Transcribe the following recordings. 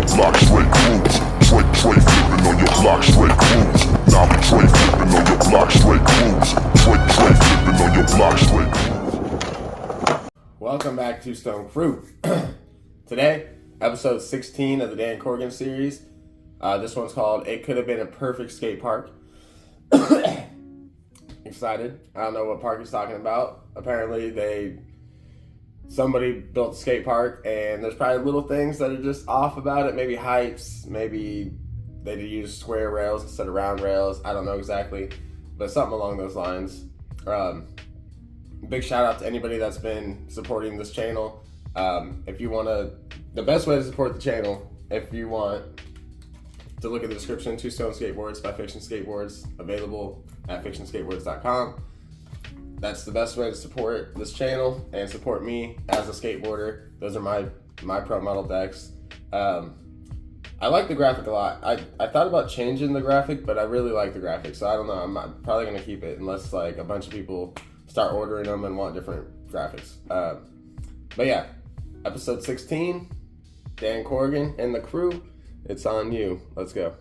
your block, straight cruise. Tray flipping on your block, straight cruise. Now we tray flipping on your block, straight cruise. Tray flipping on your block, straight cruise. Welcome back to Stone Crew. Today, episode 16 of the Dan Corrigan series. This one's called It Could Have Been a Perfect Skate Park. Excited. I don't know what park he's talking about. Apparently somebody built a skate park and there's probably little things that are just off about it. Maybe heights, maybe they use square rails instead of round rails. I don't know exactly, but something along those lines. Big shout out to anybody that's been supporting this channel. If you want to, the best way to support the channel, if you want to look at the description, ToStoned Skateboards by Fiction Skateboards, available at fictionskateboards.com. That's the best way to support this channel and support me as a skateboarder. Those are my pro model decks. I like the graphic a lot. I thought about changing the graphic, but I really like the graphic, so I don't know. I'm probably gonna keep it unless like a bunch of people start ordering them and want different graphics. But yeah, episode 16, Dan Corrigan and the crew. It's on you. Let's go.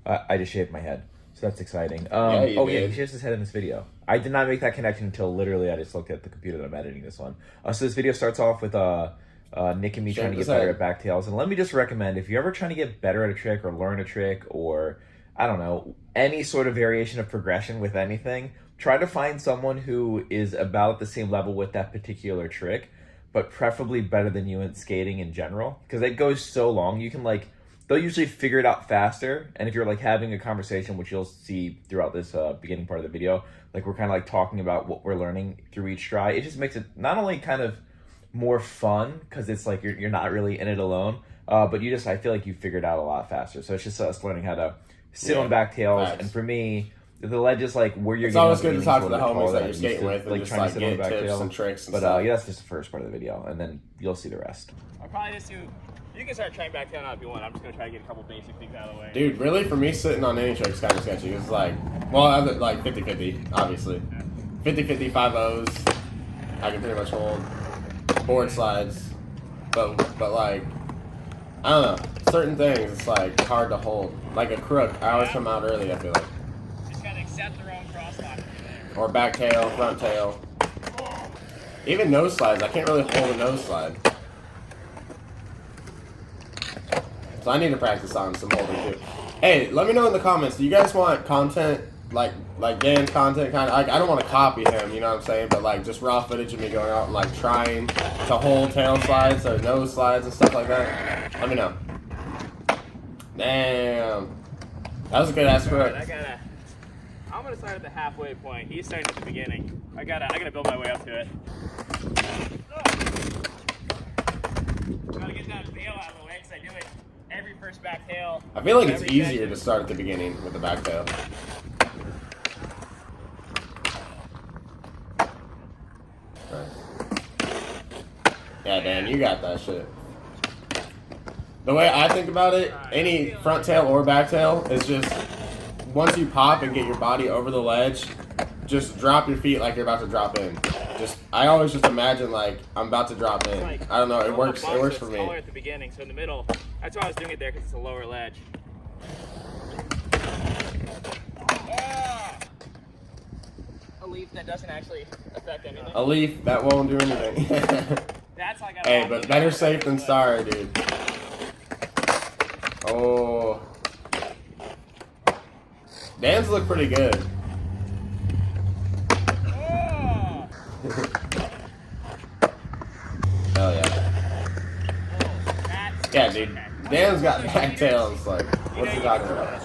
I just shaved my head, so that's exciting. Yeah, you did. Yeah, he shaves his head in this video. I did not make that connection until literally I just looked at the computer that I'm editing this one. So this video starts off with Nick and me trying to get better at backtails. And let me just recommend, if you're ever trying to get better at a trick or learn a trick or, I don't know, any sort of variation of progression with anything, try to find someone who is about the same level with that particular trick, but preferably better than you in skating in general. Because it goes so long, you can like, they'll usually figure it out faster. And if you're like having a conversation, which you'll see throughout this beginning part of the video, like we're kind of like talking about what we're learning through each try. It just makes it not only kind of more fun because it's like you're not really in it alone, but I feel like you figured out a lot faster. So it's just us learning how to sit on backtails. Nice. And for me, the ledge is like where you're. It's always good to talk to the homies that you're skating with, and just like get tips and tricks and stuff. Yeah, that's just the first part of the video, and then you'll see the rest. I'll probably just do. You can start trying back down if you want. I'm just gonna try to get a couple basic things out of the way. Dude, really, for me, sitting on any trick's kind of sketchy. It's like, well, like 50-50, obviously. 50-50, 5-0s. I can pretty much hold. Board slides. But like, I don't know. Certain things, it's like hard to hold. Like a crook, I always come out early, I feel like. Just gotta accept the wrong crosslock. Or back tail, front tail. Even nose slides, I can't really hold a nose slide. So I need to practice on some holding too. Hey, let me know in the comments, do you guys want content, like Dan's content kind of, I don't want to copy him, you know what I'm saying, but like just raw footage of me going out and like trying to hold tail slides or nose slides and stuff like that? Let me know. Damn. That was a good ass crook. I'm gonna start at the halfway point. He's starting at the beginning. I gotta build my way up to it. Gotta get that bail out of the way because I do it every first back tail. I feel like it's easier to start at the beginning with the back tail. Yeah, Dan, you got that shit. The way I think about it, any front tail or back tail is just, once you pop and get your body over the ledge, just drop your feet like you're about to drop in. I always just imagine like I'm about to drop in. I don't know, it works for me. Taller at the beginning, so in the middle, that's why I was doing it there because it's a lower ledge. A leaf that doesn't actually affect anything. A leaf that won't do anything. That's like hey, but better safe than sorry, dude. Oh. Dan's look pretty good. Oh. Hell yeah. Yeah, dude. Dan's got back tails. Like, what's he talking about?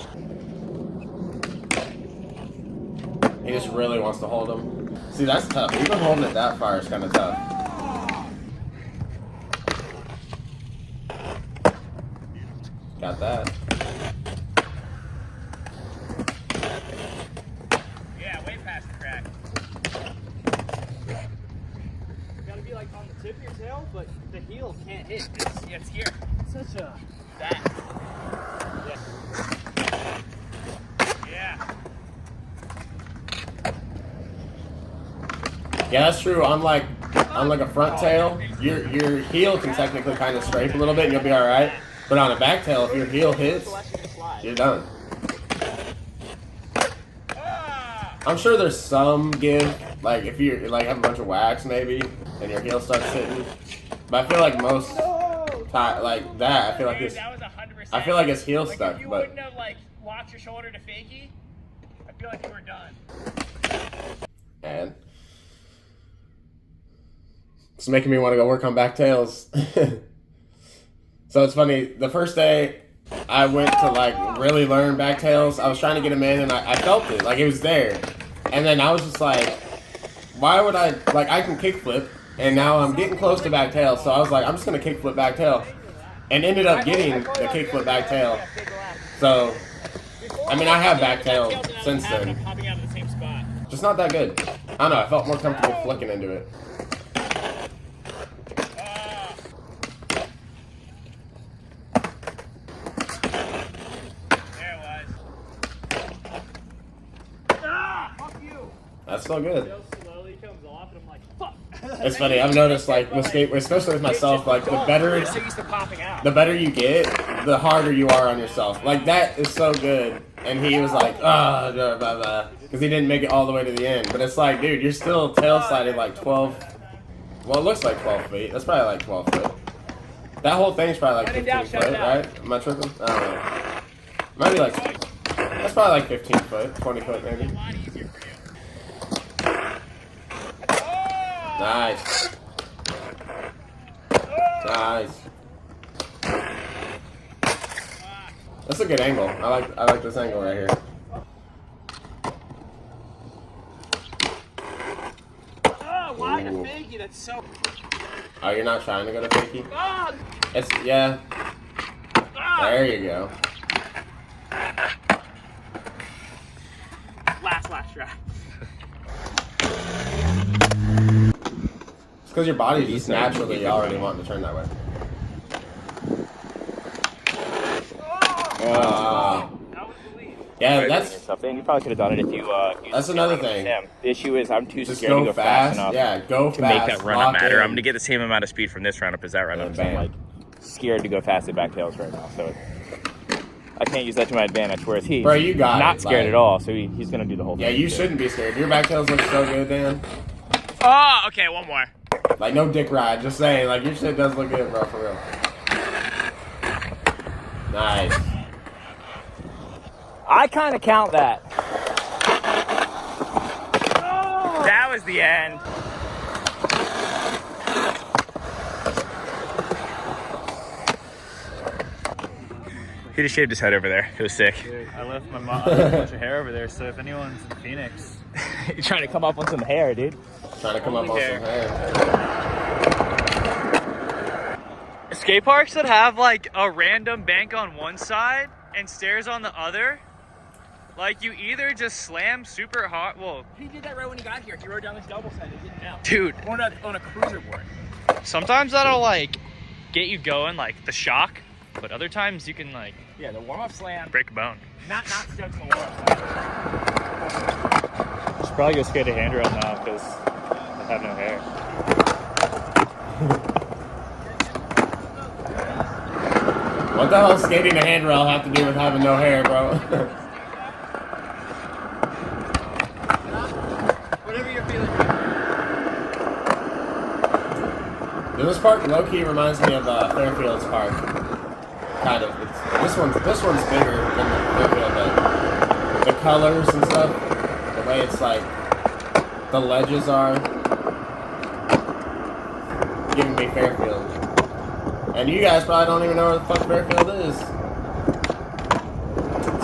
He just really wants to hold him. See, that's tough. Even holding it that far is kind of tough. Got that. Yeah, way past the crack. Gotta be like on the tip of your tail, but the heel can't hit. It's here. It's such a that. Yeah. Yeah, that's true. On like a front tail, your heel can technically kind of scrape a little bit and you'll be all right. But on a back tail, if your heel hits, you're done. I'm sure there's some give, like if you like have a bunch of wax maybe, and your heel starts hitting. But I feel like most like that, I feel like that was 100%. I feel like his heel like stuck. If you but wouldn't have like locked your shoulder to fakie, I feel like you were done. And it's making me want to go work on back tails. So it's funny. The first day I went to like really learn back tails, I was trying to get them in, and I felt it, like it was there. And then I was just like, why would I, like I can kickflip, and now I'm getting close to back tail, so I was like, I'm just going to kickflip back tail. And ended up getting the kickflip back tail. So, I mean, I have back tail since then. Just not that good. I don't know, I felt more comfortable flicking into it. That's still good. It's funny. I've noticed, like with skate, especially with myself, like the better you get, the harder you are on yourself. Like that is so good. And he was like, ah, blah blah blah, because he didn't make it all the way to the end. But it's like, dude, you're still tail sliding like 12. Well, it looks like 12 feet. That's probably like 12 foot. That whole thing's probably like 15 foot, right? Am I tripping? I don't know. Might be like. That's probably like 15 foot, 20 foot maybe. Nice. Nice. That's a good angle. I like this angle right here. Oh, why the fakie? That's so. Oh, you're not trying to go to fakie? It's yeah. There you go. Last try. It's because your body's just naturally already wanting to turn that way. Yeah, that's stuff. And you probably could have done it if you. That's another thing. The issue is I'm too just scared to go fast enough. Yeah, go to fast. make that run up matter. I'm gonna get the same amount of speed from this run up as that run up. So I'm like scared to go fast at back tails right now. So I can't use that to my advantage. Whereas he's not scared at all. So he's gonna do the whole thing. Yeah, you shouldn't be scared. Your back tails look so good, Dan. Oh, okay, one more. Like no dick ride. Just saying. Like your shit does look good, bro. For real. Nice. I kind of count that. That was the end. He just shaved his head over there. It was sick. Dude, I left my mom a bunch of hair over there, so if anyone's in Phoenix... You're trying to come up on some hair, dude. Trying to come up on some hair. Skate parks that have like a random bank on one side and stairs on the other, like you either just slam super hard. Well, he did that right when he got here. He rode down this double set. He didn't know. Dude, on a cruiser board. Sometimes that'll like get you going, like the shock, but other times you can like the warm up slam. Break a bone. Not stuck in the warm up slam. Should probably go skate a handrail now because I have no hair. What the hell does skating a handrail have to do with having no hair, bro? Whatever you're feeling. This park low-key reminds me of Fairfield's park. Kind of. This one's bigger than the Fairfield, but the colors and stuff, the way it's like, the ledges are, giving me Fairfield. And you guys probably don't even know where the fuck Fairfield is.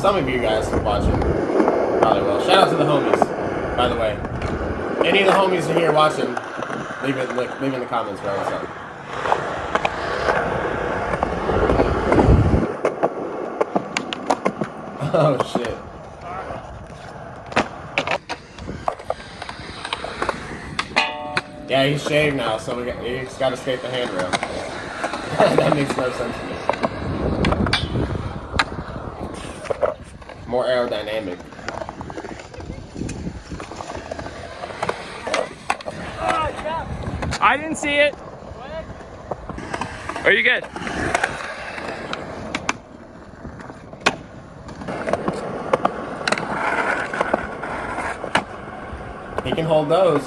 Some of you guys watching probably will. Shout out to the homies, by the way. Any of the homies are here watching, leave it in the comments, bro. What's up? Oh shit. Yeah, he's shaved now, so he's got to skate the handrail. That makes no sense to me. More aerodynamic. I didn't see it. Are you good? He can hold those.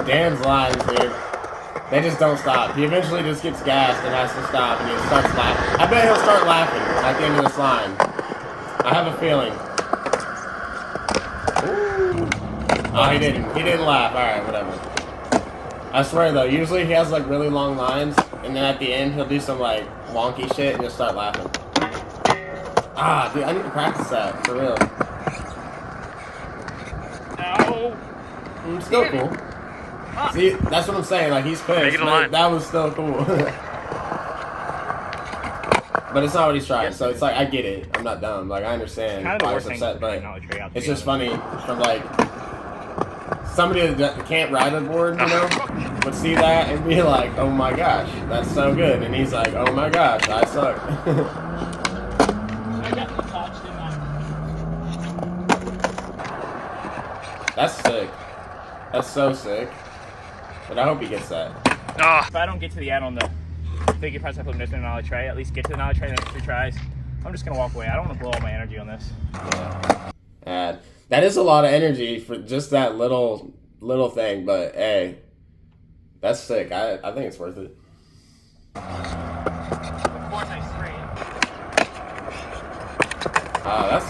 Dan's lines, dude. They just don't stop. He eventually just gets gassed and has to stop, and he starts laughing. I bet he'll start laughing at the end of this line. I have a feeling. Ooh. Oh, he didn't. He didn't laugh. Alright, whatever. I swear, though, usually he has, like, really long lines, and then at the end he'll do some, like, wonky shit and just start laughing. Ah, dude, I need to practice that, for real. No. It's still cool. See, that's what I'm saying. Like, he's pissed. But that was still cool. But it's not what he's trying. So it's like, I get it. I'm not dumb. Like, I understand why he's upset. But it's just funny from, like, somebody that can't ride a board, you know, would see that and be like, oh my gosh, that's so good. And he's like, oh my gosh, I suck. I got the touch, didn't I? That's sick. That's so sick. But I hope he gets that. Oh. If I don't get to the end on the figure press I put in nollie tray, at least get to the nollie tray in the next 2 tries, I'm just going to walk away. I don't want to blow all my energy on this. Yeah. That is a lot of energy for just that little thing, but hey, that's sick. I think it's worth it. Of course I straight. That's...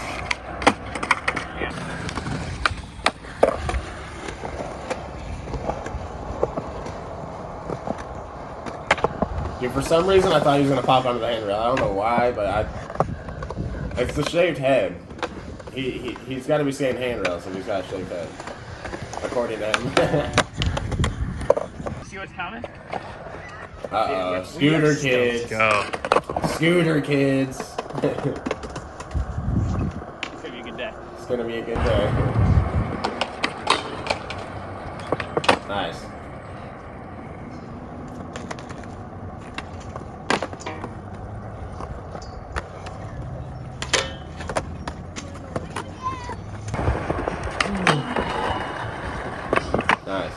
Dude, for some reason, I thought he was going to pop onto the handrail. I don't know why, but it's the shaved head. He's got to be saying handrail, so he's got a shaved head. According to him. See what's coming? Uh-oh. Scooter kids. Go. Scooter kids. It's going to be a good day. It's going to be a good day. Nice. Nice.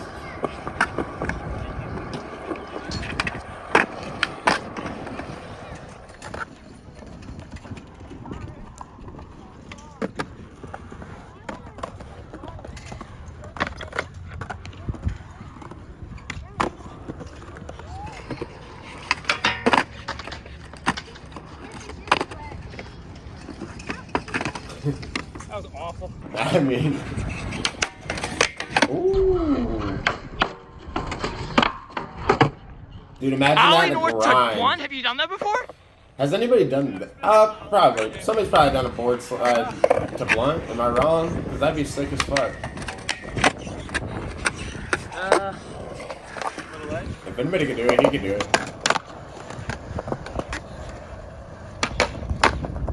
That was awful. I mean... Ooh. Dude, imagine that in a grind. One? Have you done that before? Has anybody done that? Probably. Somebody's probably done a board slide to blunt. Am I wrong? Because that'd be sick as fuck. A little late. If anybody can do it, he can do it.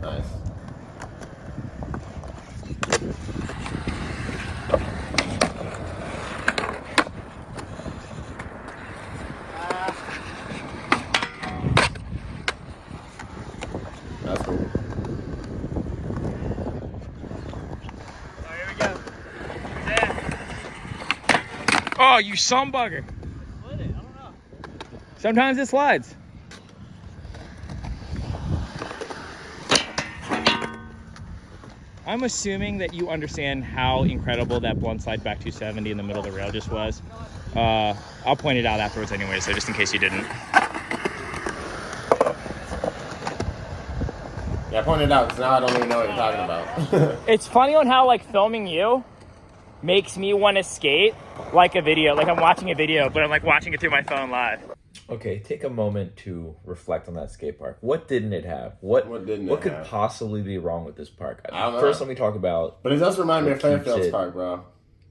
Nice. That's cool. Oh, here we go. Yeah. Oh, you sumbugger. Split it. I don't know. Sometimes it slides. I'm assuming that you understand how incredible that blunt slide back 270 in the middle of the rail just was. I'll point it out afterwards anyway, so just in case you didn't. Yeah, point it out, because now I don't even know what you're talking about. It's funny on how, like, filming you makes me want to skate like a video. Like, I'm watching a video, but I'm, like, watching it through my phone live. Okay, take a moment to reflect on that skate park. What didn't it have? What could possibly be wrong with this park? I don't know. First, let me talk about... But it does remind me of Fairfield's Park, bro.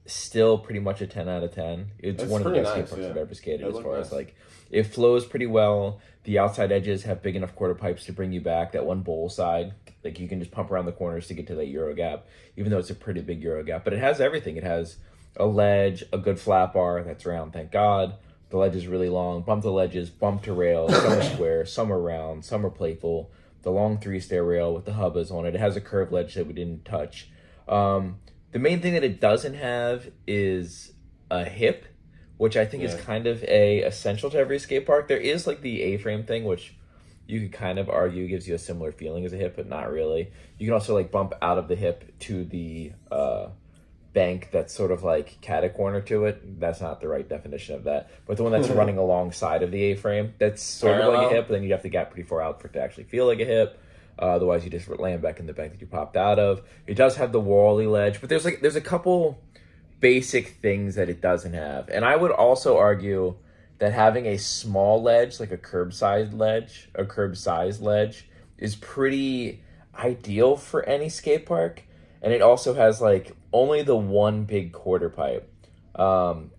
Still pretty much a 10 out of 10. It's one of the best skate parks I've ever skated as far as, like, it flows pretty well. The outside edges have big enough quarter pipes to bring you back. That one bowl side, like, you can just pump around the corners to get to that Euro gap, even though it's a pretty big Euro gap. But it has everything. It has a ledge, a good flat bar that's round, thank God. The ledge is really long. Bump to ledges, bump to rails. Some are square, some are round, some are playful. The long 3-stair rail with the hubbas on it. It has a curved ledge that we didn't touch. The main thing that it doesn't have is a hip, which I think is kind of essential to every skate park. There is like the A-frame thing, which you could kind of argue gives you a similar feeling as a hip, but not really. You can also like bump out of the hip to the bank that's sort of like cat-a-corner to it. That's not the right definition of that. But the one that's running alongside of the A-frame, that's sort of like a hip, but then you have to get pretty far out for it to actually feel like a hip. Otherwise, you just land back in the bank that you popped out of. It does have the wally ledge, but there's a couple basic things that it doesn't have. And I would also argue that having a small ledge, like a curb-sized ledge, is pretty ideal for any skate park. And it also has like only the one big quarter pipe.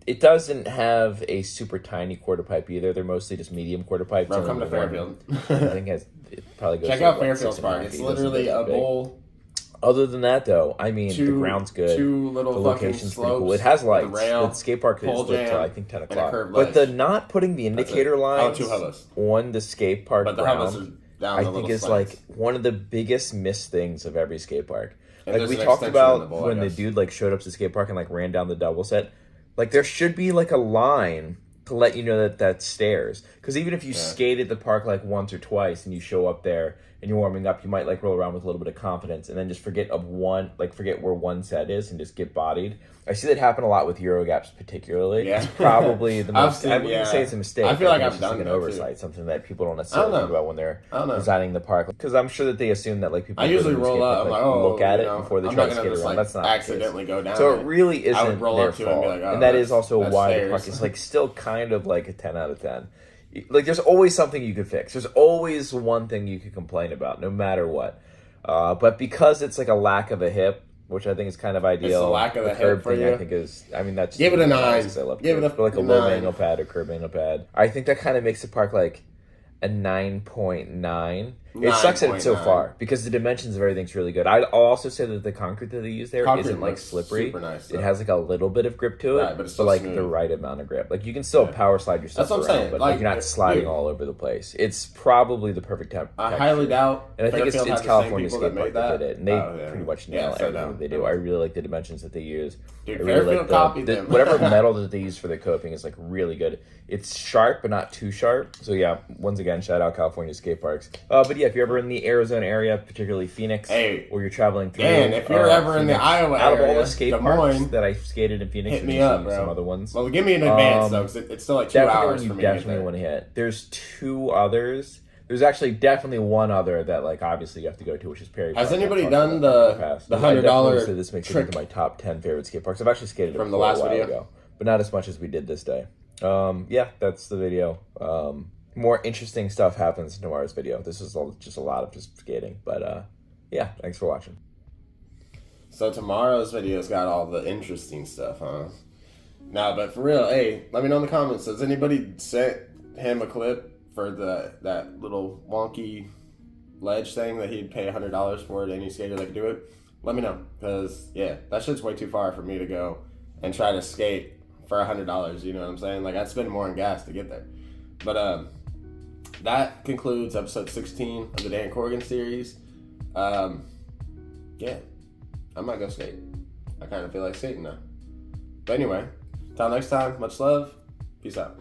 It doesn't have a super tiny quarter pipe either. They're mostly just medium quarter pipes. Bro, come to Fairfield. I think it probably goes. Check out Fairfield's park. It's literally a bowl. Other than that, though, I mean, the ground's good. Two little the fucking location's slopes. pretty cool. It has lights. The rail, the skate park is lit till I think 10 o'clock. But the not putting the indicator lines on the skate park ground, I think is like one of the biggest missed things of every skate park. Like we talked about when the dude like showed up to the skate park and like ran down the double set. Like there should be like a line to let you know that that's stairs. Because even if you skated the park like once or twice and you show up there and you're warming up, you might like roll around with a little bit of confidence and then just forget where one set is and just get bodied. I see that happen a lot with Eurogaps particularly. Yeah. It's probably the most, I wouldn't say it's a mistake. I feel like it's I've just done like an oversight, something that people don't necessarily think about when they're designing the park. Because I'm sure that they assume that like people I usually roll up, I'm like, look at it before they try to skate around. Like, that's not accidentally go down. So it really isn't their fault. And that is also why stairs. the park is like still kind of like a 10 out of 10. Like there's always something you could fix. There's always one thing you could complain about, no matter what. But because it's like a lack of a hip, which I think is kind of ideal. It's a lack of a hip for you. I think is, I mean, that's give it a 9. Give it like a low angle pad or curb angle pad. I think that kind of makes the park like a 9.9. It sucks that it's so far because the dimensions of everything's really good. I'll also say that the concrete that they use there isn't like slippery. Super nice, it has like a little bit of grip to it, but like the right amount of grip. Like you can still power slide your stuff around, but like you're not sliding all over the place. It's probably the perfect temperature. I highly doubt. And I think it's California Skate Park that did it, and they pretty much nail everything that they do. I really like the dimensions that they use. Dude, I really like copied them. whatever metal that they use for the coping is like really good. It's sharp, but not too sharp. So yeah, once again, shout out California Skate Parks. But yeah, if you're ever in the Arizona area, particularly Phoenix, or you're traveling through, and if you're ever in the Iowa area, out of all the skate parks that I skated in Phoenix, hit me up, bro. Some other ones. Well, give me an advance though, because it's still like 2 hours for me. Definitely want to hit. There's 2 others. There's actually definitely one other that like obviously you have to go to, which is Perry Park. Has anybody done the $100? This makes it into my top 10 favorite skate parks. I've actually skated from the last video ago, but not as much as we did this day. Yeah, that's the video. More interesting stuff happens in tomorrow's video. This is just a lot of just skating, but yeah, thanks for watching. So tomorrow's video's got all the interesting stuff, huh? Nah, but for real, hey, let me know in the comments. Has anybody sent him a clip for that little wonky ledge thing that he'd pay $100 for it, any skater that could do it? Let me know, because yeah, that shit's way too far for me to go and try to skate for $100. You know what I'm saying? Like I'd spend more on gas to get there. But that concludes episode 16 of the Dan Corrigan series. Yeah, I might go skate. I kind of feel like skating now. But anyway, till next time, much love. Peace out.